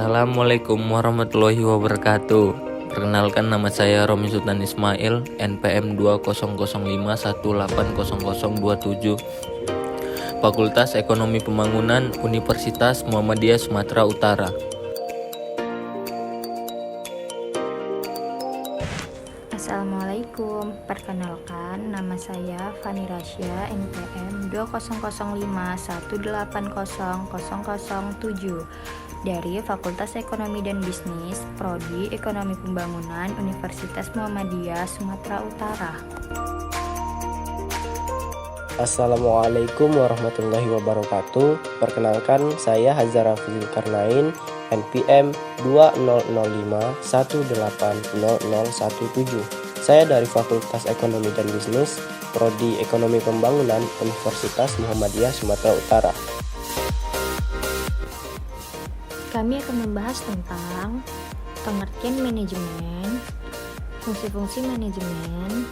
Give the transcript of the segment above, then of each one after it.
Assalamualaikum warahmatullahi wabarakatuh. Perkenalkan, nama saya Romi Sultan Ismail, NPM 2005180027, Fakultas Ekonomi Pembangunan, Universitas Muhammadiyah Sumatera Utara. Assalamualaikum, perkenalkan nama saya Fani Rasya, NPM 2005180007 dari Fakultas Ekonomi dan Bisnis, Prodi Ekonomi Pembangunan, Universitas Muhammadiyah Sumatera Utara. Assalamualaikum warahmatullahi wabarakatuh. Perkenalkan, saya Hazara Zulkarnain, NPM 2005180017. Saya dari Fakultas Ekonomi dan Bisnis, Prodi Ekonomi Pembangunan, Universitas Muhammadiyah Sumatera Utara. Kami akan membahas tentang pengertian manajemen, fungsi-fungsi manajemen,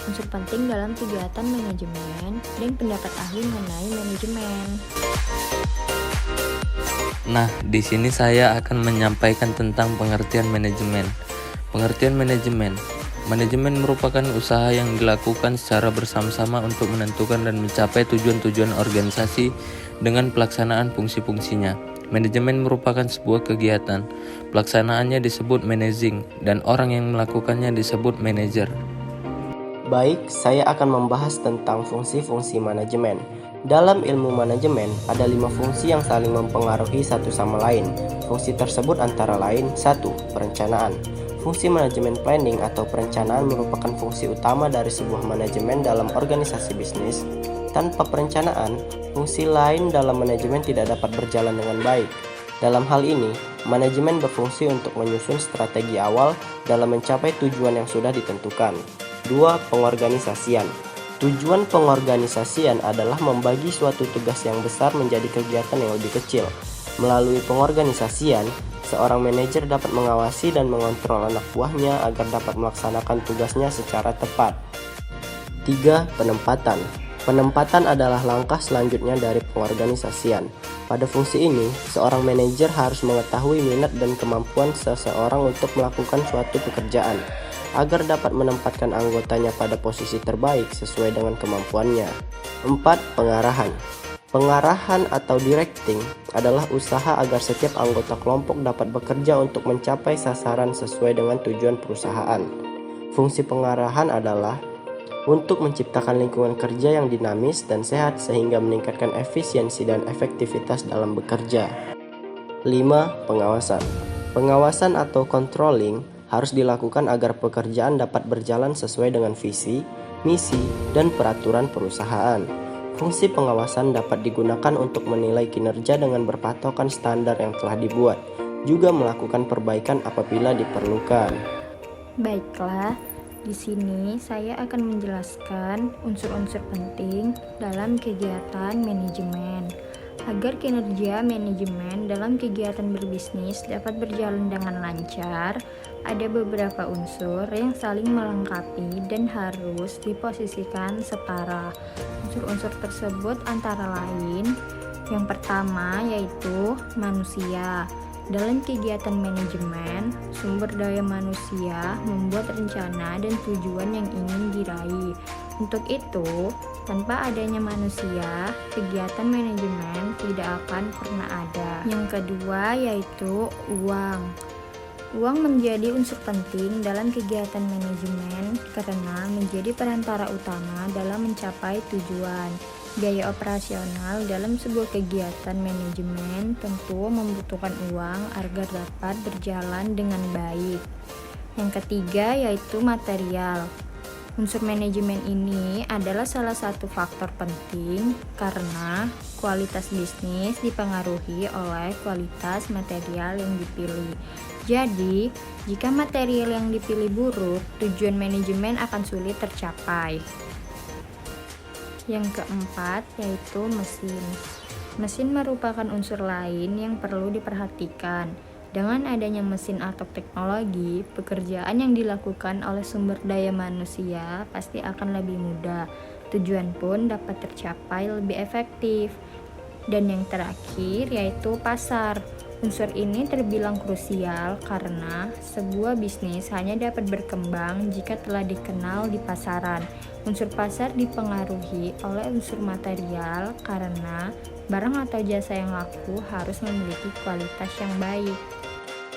unsur penting dalam kegiatan manajemen, dan pendapat ahli mengenai manajemen. Nah, di sini saya akan menyampaikan tentang pengertian manajemen. Pengertian manajemen. Manajemen merupakan usaha yang dilakukan secara bersama-sama untuk menentukan dan mencapai tujuan-tujuan organisasi dengan pelaksanaan fungsi-fungsinya. Manajemen merupakan sebuah kegiatan. Pelaksanaannya disebut managing, dan orang yang melakukannya disebut manajer. Baik, saya akan membahas tentang fungsi-fungsi manajemen. Dalam ilmu manajemen, ada 5 fungsi yang saling mempengaruhi satu sama lain. Fungsi tersebut antara lain: 1. Perencanaan. Fungsi manajemen planning atau perencanaan merupakan fungsi utama dari sebuah manajemen dalam organisasi bisnis. Tanpa perencanaan, fungsi lain dalam manajemen tidak dapat berjalan dengan baik. Dalam hal ini, manajemen berfungsi untuk menyusun strategi awal dalam mencapai tujuan yang sudah ditentukan. 2. Pengorganisasian. Tujuan pengorganisasian adalah membagi suatu tugas yang besar menjadi kegiatan yang lebih kecil. Melalui pengorganisasian, seorang manajer dapat mengawasi dan mengontrol anak buahnya agar dapat melaksanakan tugasnya secara tepat. 3. Penempatan. Penempatan adalah langkah selanjutnya dari pengorganisasian. Pada fungsi ini, seorang manajer harus mengetahui minat dan kemampuan seseorang untuk melakukan suatu pekerjaan, agar dapat menempatkan anggotanya pada posisi terbaik sesuai dengan kemampuannya. 4. Pengarahan. Pengarahan atau directing adalah usaha agar setiap anggota kelompok dapat bekerja untuk mencapai sasaran sesuai dengan tujuan perusahaan. Fungsi pengarahan adalah untuk menciptakan lingkungan kerja yang dinamis dan sehat sehingga meningkatkan efisiensi dan efektivitas dalam bekerja. 5. Pengawasan. Pengawasan atau controlling harus dilakukan agar pekerjaan dapat berjalan sesuai dengan visi, misi, dan peraturan perusahaan. Fungsi pengawasan dapat digunakan untuk menilai kinerja dengan berpatokan standar yang telah dibuat, juga melakukan perbaikan apabila diperlukan. Baiklah, di sini saya akan menjelaskan unsur-unsur penting dalam kegiatan manajemen. Agar kinerja manajemen dalam kegiatan berbisnis dapat berjalan dengan lancar, ada beberapa unsur yang saling melengkapi dan harus diposisikan setara. Unsur-unsur tersebut antara lain, yang pertama yaitu manusia. Dalam kegiatan manajemen, sumber daya manusia membuat rencana dan tujuan yang ingin diraih. Untuk itu, tanpa adanya manusia, kegiatan manajemen tidak akan pernah ada. Yang kedua yaitu uang. Uang menjadi unsur penting dalam kegiatan manajemen karena menjadi perantara utama dalam mencapai tujuan. Biaya operasional dalam sebuah kegiatan manajemen tentu membutuhkan uang agar dapat berjalan dengan baik. Yang ketiga yaitu material. Unsur manajemen ini adalah salah satu faktor penting karena kualitas bisnis dipengaruhi oleh kualitas material yang dipilih. Jadi, jika material yang dipilih buruk, tujuan manajemen akan sulit tercapai. Yang keempat yaitu mesin. Mesin merupakan unsur lain yang perlu diperhatikan. Dengan adanya mesin atau teknologi, pekerjaan yang dilakukan oleh sumber daya manusia pasti akan lebih mudah. Tujuan pun dapat tercapai lebih efektif. Dan yang terakhir yaitu pasar. Unsur ini terbilang krusial karena sebuah bisnis hanya dapat berkembang jika telah dikenal di pasaran. Unsur pasar dipengaruhi oleh unsur material karena barang atau jasa yang laku harus memiliki kualitas yang baik.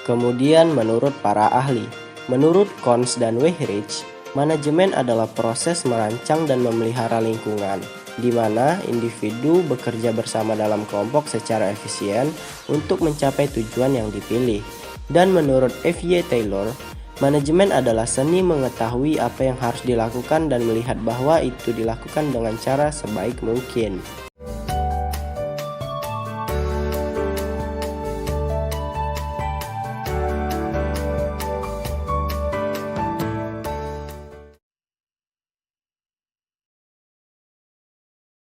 Kemudian menurut para ahli, menurut Kons dan Wehrich, manajemen adalah proses merancang dan memelihara lingkungan, di mana individu bekerja bersama dalam kelompok secara efisien untuk mencapai tujuan yang dipilih. Dan menurut F.Y. Taylor, manajemen adalah seni mengetahui apa yang harus dilakukan dan melihat bahwa itu dilakukan dengan cara sebaik mungkin.